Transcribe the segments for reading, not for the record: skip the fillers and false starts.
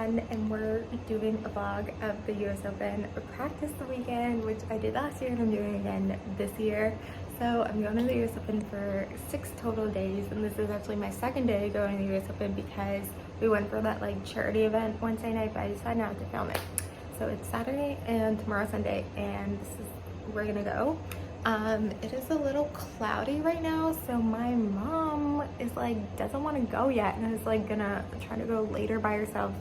everyone, and we're doing a vlog of the US Open practice the weekend, which I did last year and I'm doing again this year. So I'm going to the US Open for 6 total days, and this is actually my second day going to the US Open because we went for that like charity event Wednesday night, but I decided not to film it. So it's Saturday and tomorrow Sunday, and this is where we're gonna go. It is a little cloudy right now, so my mom is like doesn't want to go yet and is like gonna try to go later by herself.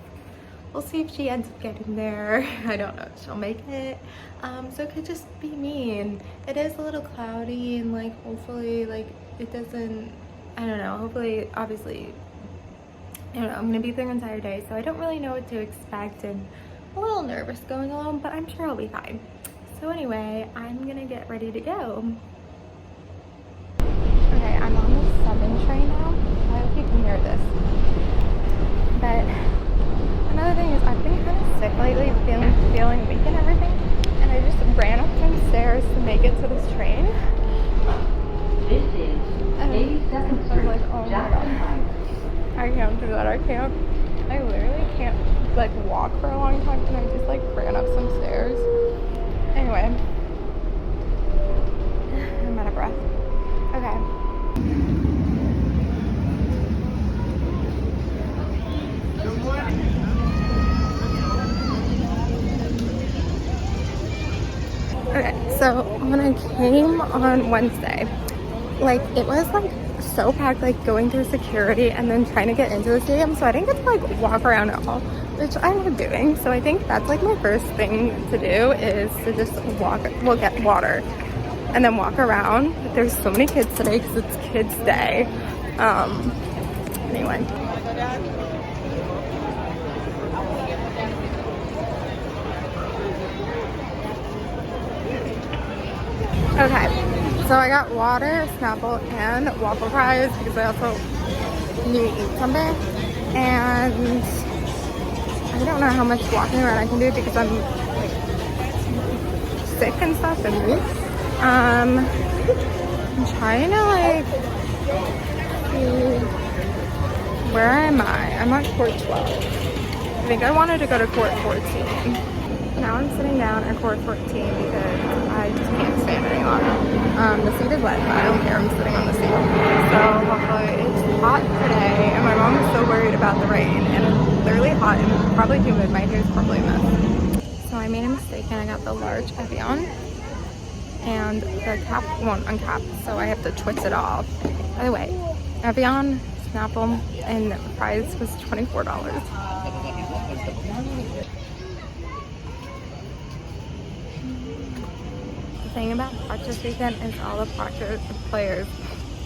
We'll see if she ends up getting there. I don't know if she'll make it. So it could just be me, and it is a little cloudy, and like hopefully like it doesn't, I don't know, hopefully, obviously, I don't know, I'm gonna be there the entire day, so I don't really know what to expect, and I'm a little nervous going along, but I'm sure I'll be fine. So anyway, I'm gonna get ready to go. Okay, I'm on the 7 train now. I hope you can hear this. But another thing is I've been kind of sick lately, feeling weak and everything. And I just ran up some stairs to make it to this train. This is 87th Street, like, oh my God. I can't do that, I literally can't like walk for a long time, and I just like ran up some stairs. Anyway, I'm out of breath. Okay. Okay, so when I came on Wednesday, like it was like so packed, like going through security and then trying to get into the stadium, so I didn't get to like walk around at all, which I love doing. So I think that's like my first thing to do is to just walk, well, get water and then walk around. There's so many kids today because it's kids day. Anyway, okay, so I got water, Snapple, and waffle fries because I also need to eat something. And I don't know how much walking around I can do because I'm like sick and stuff and weak. I'm trying to like see, where am I? I'm on court 12. I think I wanted to go to court 14. Now I'm sitting down at court 14 because I just can't stand any longer. The seat is wet, but I don't care. I'm sitting on the seat. So hopefully it's hot today, and my mom is so worried about the rain, and it's literally hot and probably humid. My hair's probably a mess. So I made a mistake and I got the large Evian, and the cap won't uncap, so I have to twist it off. By the way, Evian, Snapple, and fries was $24. The thing about practice weekend is all the players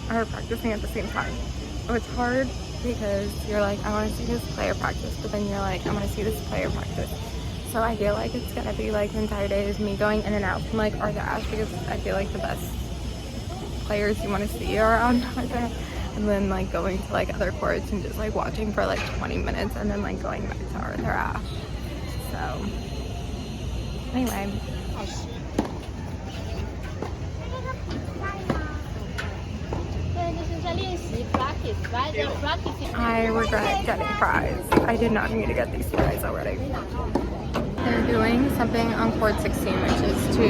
are practicing at the same time. So it's hard because you're like, I want to see this player practice, but then you're like, I want to see this player practice. So I feel like it's gonna be like the entire day is me going in and out from like Arthur Ashe, because I feel like the best players you want to see are around Arthur, and then like going to like other courts and just like watching for like 20 minutes and then like going back to Arthur Ashe. So anyway. I regret getting fries. I did not need to get these fries already. They're doing something on court 16, which is 2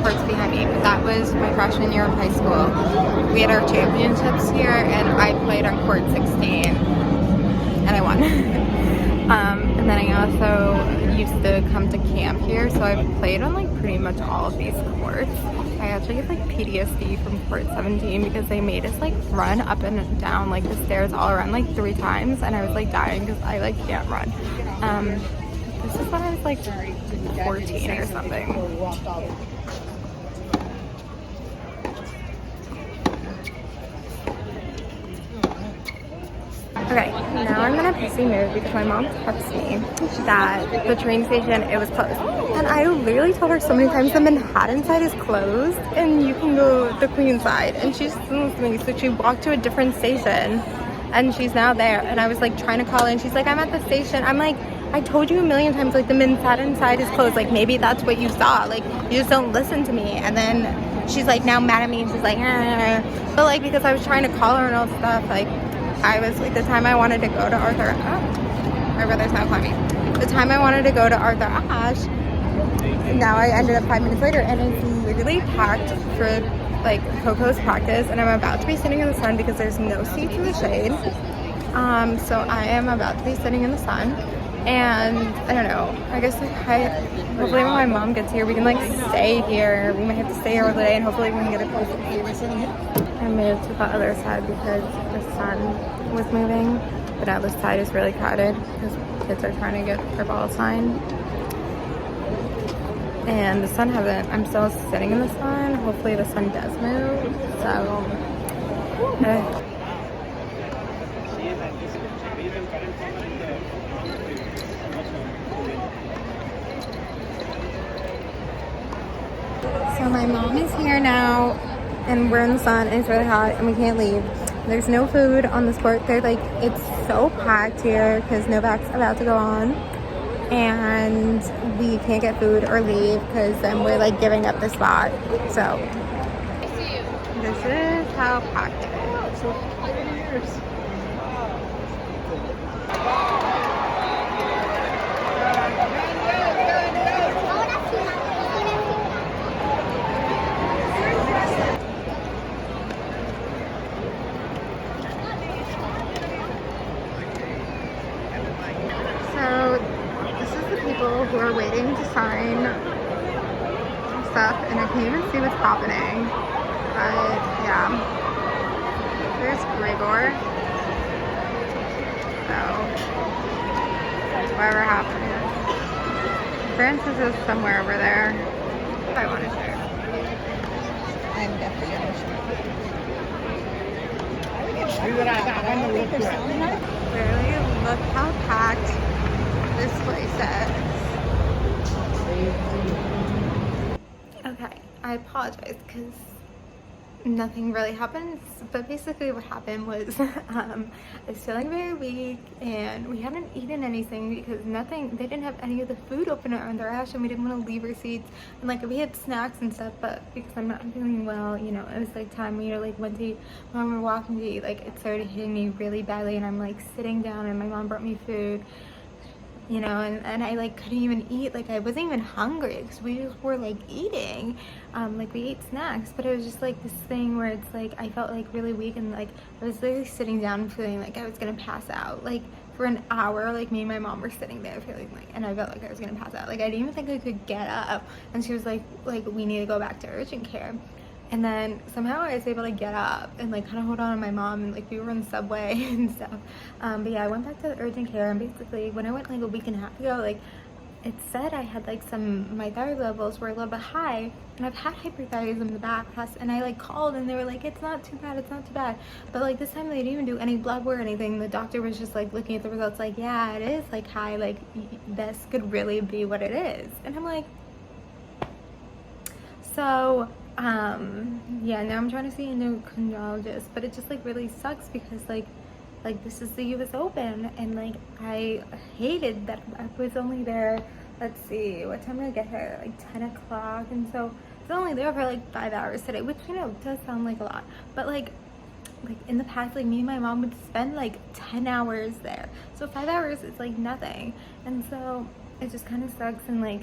courts behind me. But that was my freshman year of high school. We had our championships here, and I played on court 16, and I won. And then I also used to come to camp here, so I've played on like pretty much all of these courts. I actually get like PTSD from court 17 because they made us like run up and down like the stairs all around like 3 times, and I was like dying because I like can't run. This is when I was like 14 or something. Okay, now I'm in a pissy mood because my mom texted me that the train station, it was closed. And I literally told her so many times the Manhattan side is closed and you can go the Queen side. And she just didn't listen to me, so she walked to a different station and she's now there. And I was like trying to call her, and she's like, I'm at the station. I'm like, I told you a million times, like the Manhattan side is closed. Like maybe that's what you saw. Like you just don't listen to me. And then she's like now mad at me, and she's like, but like because I was trying to call her and all stuff, like I was like the time I wanted to go to Arthur. My brother's not calling me. The time I wanted to go to Arthur Ashe, now I ended up 5 minutes later, and it's literally packed for like Coco's practice, and I'm about to be sitting in the sun because there's no seats in the shade. So I am about to be sitting in the sun, and I don't know, I guess like hopefully when my mom gets here we can like stay here. We might have to stay here all day, and hopefully we can get a place. I moved to the other side because the sun was moving, but now this side is really crowded because kids are trying to get their ball signed. And the sun hasn't, I'm still sitting in the sun. Hopefully the sun does move. So, so my mom is here now, and we're in the sun, and it's really hot, and we can't leave. There's no food on the sport. They're like, it's so packed here because Novak's about to go on, and we can't get food or leave because then we're like giving up the spot. So this is how packed it is. Who are waiting to sign stuff, and I can't even see what's happening, but yeah, there's Gregor, so whatever happened. Francis is somewhere over there. If I want to share, I'm definitely going to share. Literally, look how packed this place is. Okay, I apologize because nothing really happened, but basically what happened was I was feeling very weak, and we hadn't eaten anything because they didn't have any of the food open at Arthur Ashe, and we didn't want to leave receipts, and like we had snacks and stuff, but because I'm not feeling well, you know, it was like time we like went to eat. When we were walking to eat, like it started hitting me really badly, and I'm like sitting down, and my mom brought me food, you know, and I like couldn't even eat. Like I wasn't even hungry because we just were like eating, like we ate snacks, but it was just like this thing where it's like I felt like really weak, and like I was literally sitting down and feeling like I was gonna pass out. Like for an hour, like me and my mom were sitting there feeling like, and I felt like I was gonna pass out. Like I didn't even think I could get up, and she was like we need to go back to urgent care. And then somehow I was able to get up and like kind of hold on to my mom, and like we were in the subway and stuff. But yeah, I went back to the urgent care, and basically when I went like a week and a half ago, like it said I had like my thyroid levels were a little bit high, and I've had hyperthyroidism in the past, and I like called and they were like, it's not too bad, it's not too bad. But like this time they didn't even do any blood work or anything. The doctor was just like looking at the results like, yeah, it is like high, like this could really be what it is. And I'm like, so yeah, now I'm trying to see an endocrinologist, but it just like really sucks because like this is the US Open, and like I hated that I was only there, let's see, what time did I get here, like 10 o'clock, and so it's only there for like 5 hours today, which, you know, does sound like a lot, but like in the past, like me and my mom would spend like 10 hours there, so 5 hours is like nothing, and so it just kind of sucks. And like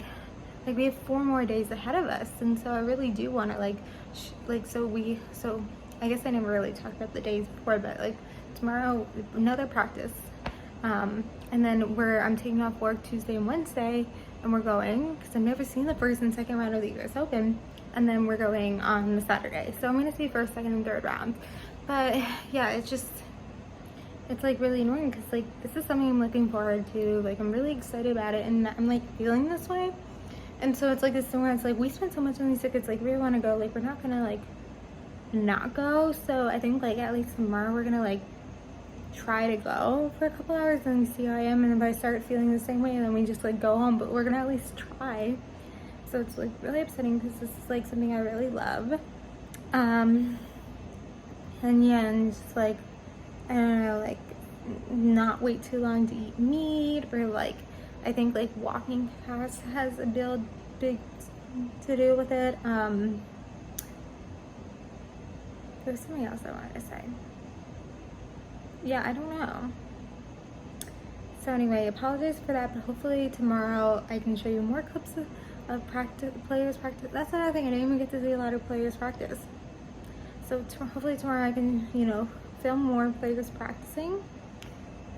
we have 4 more days ahead of us, and so I really do want to so I guess I never really talked about the days before, but like tomorrow another practice, and then I'm taking off work Tuesday and Wednesday, and we're going because I've never seen the first and second round of the US Open, and then we're going on the Saturday, so I'm gonna see first, second, and third round. But yeah, it's like really annoying because like this is something I'm looking forward to, like I'm really excited about it, and I'm like feeling this way. And so it's like this thing where it's like we spent so much on these tickets, like we want to go, like we're not gonna like not go. So I think like at least tomorrow we're gonna like try to go for a couple hours and see how I am, and if I start feeling the same way then we just like go home, but we're gonna at least try. So it's like really upsetting because this is like something I really love, and yeah, and just like I don't know, like not wait too long to eat meat, or like I think like walking fast has a big to do with it. There's something else I wanted to say. Yeah, I don't know. So anyway, apologies for that, but hopefully tomorrow I can show you more clips of players practice. That's another thing, I didn't even get to see a lot of players practice. So hopefully tomorrow I can, you know, film more players practicing.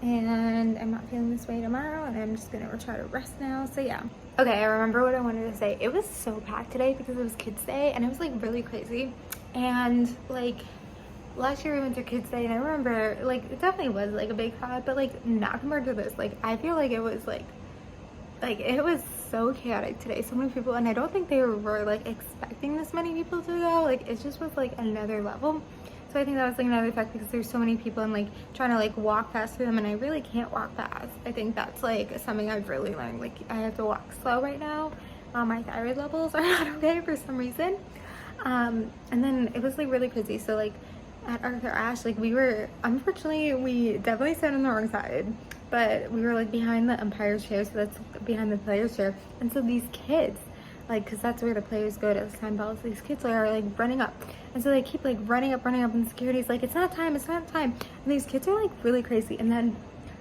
And I'm not feeling this way tomorrow, and I'm just gonna try to rest now. So yeah. Okay, I remember what I wanted to say. It was so packed today because it was Kids Day, and it was like really crazy. And like last year we went to Kids Day, and I remember like it definitely was like a big crowd, but like not compared to this. Like I feel like it was like it was so chaotic today. So many people, and I don't think they were like expecting this many people to go. Like it just was like another level. So I think that was like another effect because there's so many people and like trying to like walk past them, and I really can't walk fast. I think that's like something I've really learned. Like I have to walk slow right now. My thyroid levels are not okay for some reason. And then it was like really crazy. So like at Arthur Ashe, like unfortunately we definitely sat on the wrong side, but we were like behind the umpire's chair, so that's behind the player's chair. And so these kids, like, because that's where the players go to sign balls, these kids are like running up, and so they keep like running up, and security's like, it's not time, and these kids are like really crazy. And then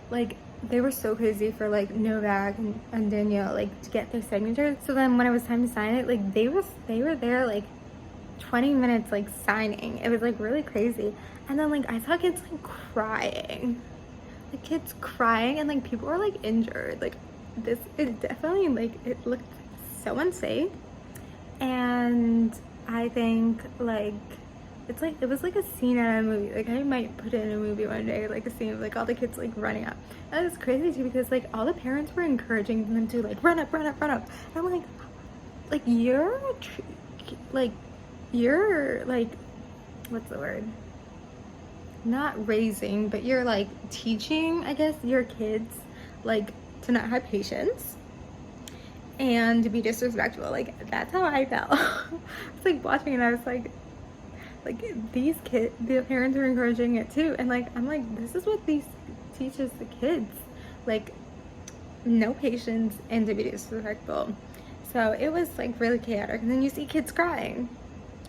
like they were so crazy for like Novak and Danielle like to get their signatures. So then when it was time to sign it, like they were there like 20 minutes like signing. It was like really crazy. And then like I saw kids like crying, like kids crying, and like people were like injured. Like this is definitely like, it looked so unsafe. And I think like it's like it was like a scene in a movie. Like I might put it in a movie one day, like a scene of like all the kids like running up. And it's crazy too because like all the parents were encouraging them to like run up. And I'm like you're like what's the word, not raising, but you're like teaching, I guess, your kids like to not have patience and to be disrespectful. Like that's how I felt. I was like watching and I was like these kids, the parents are encouraging it too, and like I'm like, this is what these teaches the kids, like no patience and to be disrespectful. So it was like really chaotic. And then you see kids crying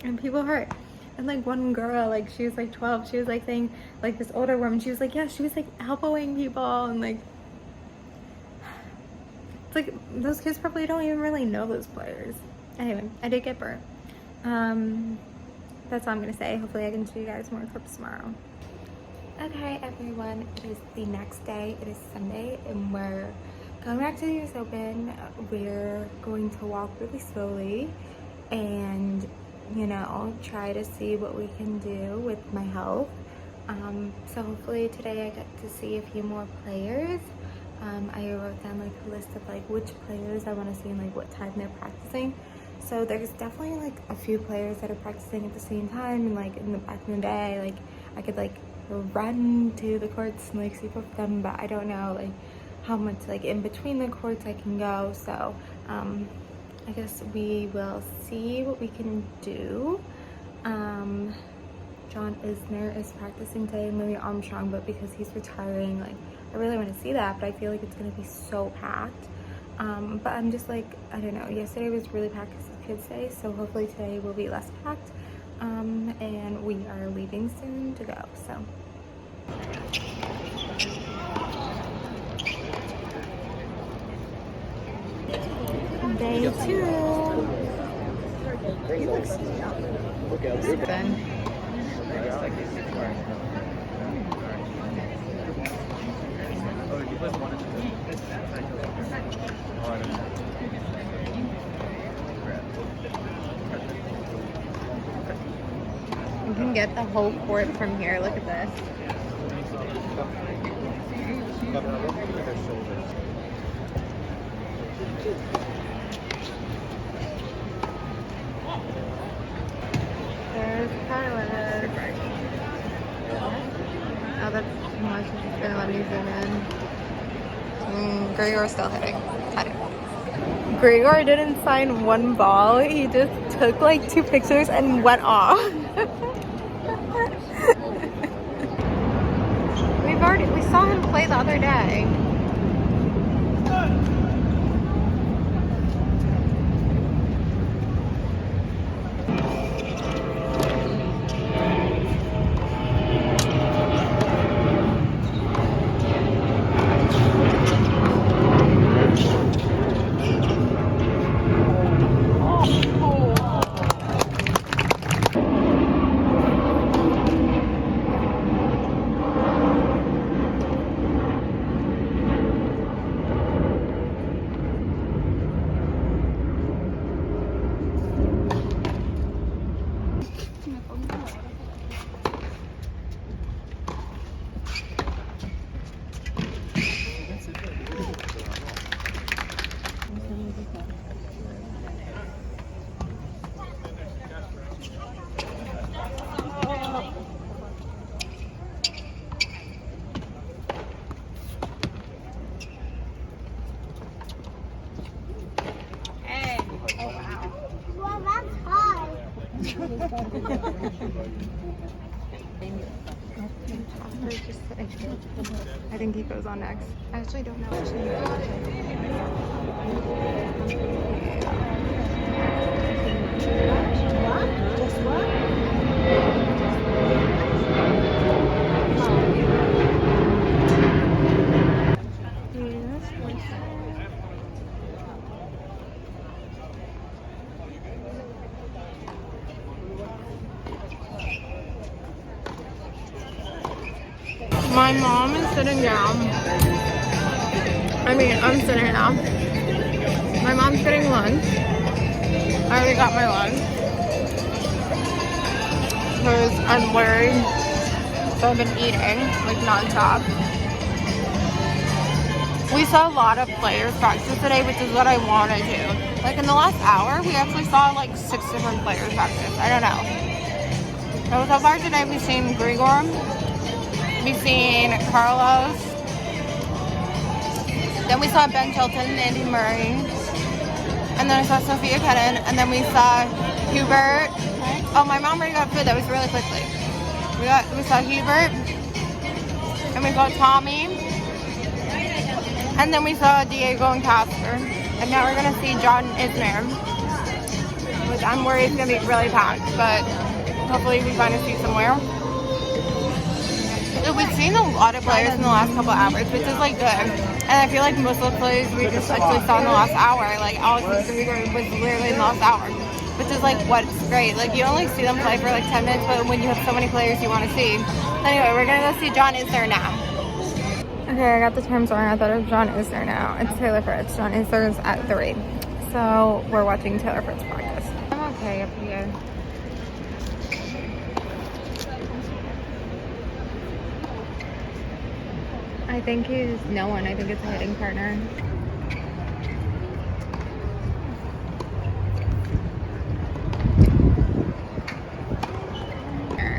and people hurt. And like one girl, like she was like 12, she was like saying, like this older woman, she was like, yeah, she was like elbowing people, and like it's like those kids probably don't even really know those players. Anyway, I did get burnt. That's all I'm gonna say. Hopefully I can show you guys more clips tomorrow. Okay everyone, it is the next day. It is Sunday and we're going back to the US Open. We're going to walk really slowly and, you know, try to see what we can do with my health. So hopefully today I get to see a few more players. I wrote down like a list of like which players I want to see and like what time they're practicing. So there's definitely like a few players that are practicing at the same time, and like in the back in the day, like I could like run to the courts and like see both of them, but I don't know like how much like in between the courts I can go. So I guess we will see what we can do. John Isner is practicing today, and Louis Armstrong, but because he's retiring, like I really want to see that, but I feel like it's gonna be so packed. But I'm just like, I don't know, yesterday was really packed because it's Kids Day, so hopefully today will be less packed. And we are leaving soon to go, so. Day 2. He looks young. You can get the whole court from here. Look at this. There's Tyler. Oh, that's too much. It's gonna let me zoom in. Gregor's still hitting. Cut it. Gregor didn't sign one ball. He just took like 2 pictures and went off. We saw him play the other day. I think he goes on next. I actually don't know. Just what? My mom is sitting down. I mean, I'm sitting down. My mom's getting lunch. I already got my lunch. Because I'm worried. So I've been eating, like, non-stop. We saw a lot of players practice today, which is what I want to do. Like, in the last hour, we actually saw, like, 6 different players practice. I don't know. So far today, we've seen Grigor. We've seen Carlos. Then we saw Ben Chilton and Andy Murray. And then I saw Sophia Kennan. And then we saw Hubert. Oh, my mom already got food. That was really quickly. We saw Hubert. And we saw Tommy. And then we saw Diego and Casper. And now we're going to see John Isner. Which I'm worried is going to be really packed. But hopefully we find a seat somewhere. We've seen a lot of players in the last couple hours, which is like good. And I feel like most of the players we just actually saw in the last hour, like Alex Grigor was literally in the last hour, which is like what's great. Like you only see them play for like 10 minutes, but when you have so many players you want to see. Anyway, we're gonna go see John Isner now. Okay, I got the terms wrong. I thought it was John Isner now. It's Taylor Fritz. John Isner is at 3. So we're watching Taylor Fritz practice. I'm okay up here. I think he's no one. I think it's a hitting partner.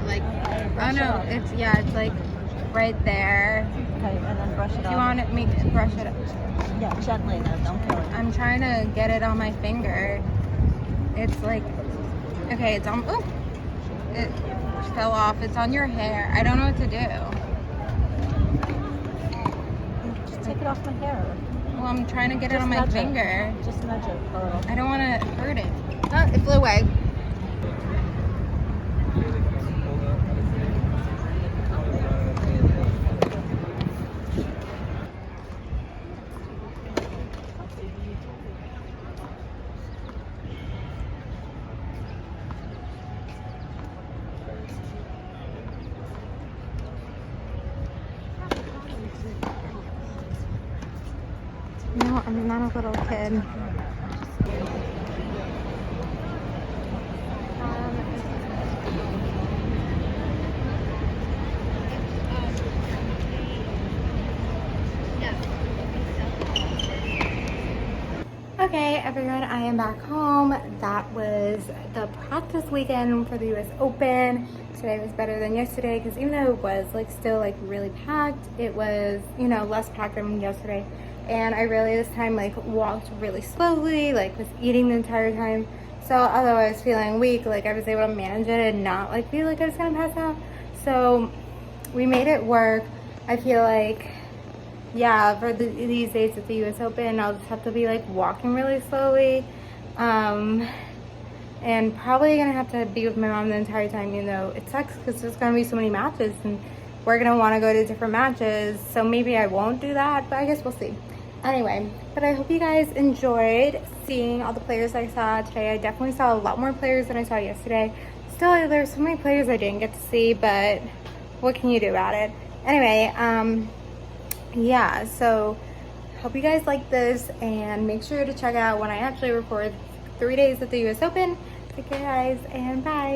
Like, oh no, it's like right there. Okay, and then brush it Do you off. want me to brush it up? Yeah, gently though, don't kill it. I'm trying to get it on my finger. It's like, okay, it's on, oh, it fell off. It's on your hair. I don't know what to do. Just take it off my hair. Well, I'm trying to get it Just on my nudge it. finger. Just nudge it a little. I don't want to hurt it. Oh, it flew away. No, I'm not a little kid. Okay, everyone, I am back home. That was the practice weekend for the US Open. Today was better than yesterday because even though it was like still like really packed, it was, you know, less packed than yesterday. And I really this time like walked really slowly, like was eating the entire time. So although I was feeling weak, like I was able to manage it and not like feel like I was gonna pass out. So we made it work. I feel like, yeah, for these days at the US Open, I'll just have to be like walking really slowly. And probably gonna have to be with my mom the entire time, you know. It sucks because there's gonna be so many matches and we're gonna wanna go to different matches. So maybe I won't do that, but I guess we'll see. Anyway, but I hope you guys enjoyed seeing all the players I saw today. I definitely saw a lot more players than I saw yesterday. Still, there's so many players I didn't get to see, but what can you do about it? Anyway, yeah, so hope you guys like this and make sure to check out when I actually record 3 days at the US Open. Take care guys and bye.